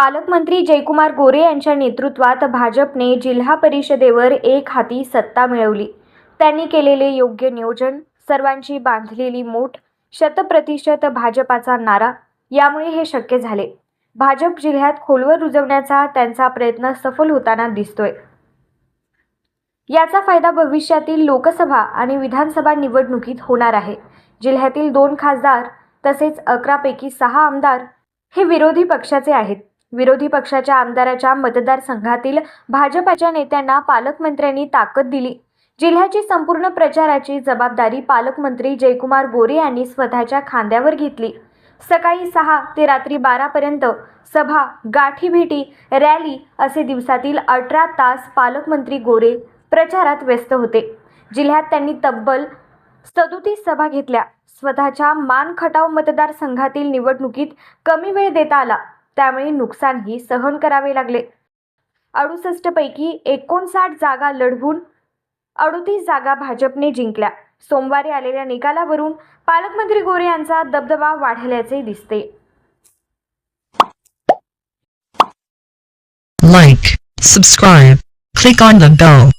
पालकमंत्री जयकुमार गोरे यांच्या नेतृत्वात भाजपने जिल्हा परिषदेवर एक हाती सत्ता मिळवली। त्यांनी केलेले योग्य नियोजन, सर्वांची बांधलेली मोठ, 100% भाजपाचा नारा यामुळे हे शक्य झाले। भाजप जिल्ह्यात खोलवर रुजवण्याचा त्यांचा प्रयत्न सफल होताना दिसतोय। याचा फायदा भविष्यातील लोकसभा आणि विधानसभा निवडणुकीत होणार आहे। जिल्ह्यातील 2 खासदार तसेच 11 पैकी 6 आमदार हे विरोधी पक्षाचे आहेत। विरोधी पक्षाच्या आमदाराच्या मतदारसंघातील भाजपाच्या नेत्यांना पालकमंत्र्यांनी ताकद दिली। जिल्ह्याची संपूर्ण प्रचाराची जबाबदारी पालकमंत्री जयकुमार गोरे यांनी स्वतःच्या खांद्यावर घेतली। सकाळी 6 ते रात्री 12 पर्यंत सभा, गाठीभेटी, रॅली असे दिवसातील 18 तास पालकमंत्री गोरे प्रचारात व्यस्त होते। जिल्ह्यात त्यांनी तब्बल 37 सभा घेतल्या। स्वतःच्या मानखटाव मतदारसंघातील निवडणुकीत कमी वेळ देता आला, त्यामुळे नुकसानही सहन करावे लागले। 68 पैकी 59 जागा लढवून 38 जागा भाजपने जिंकल्या। सोमवारी आलेल्या निकालावरून पालकमंत्री गोरे यांचा दबदबा वाढल्याचे दिसते। Like, subscribe, click on the bell.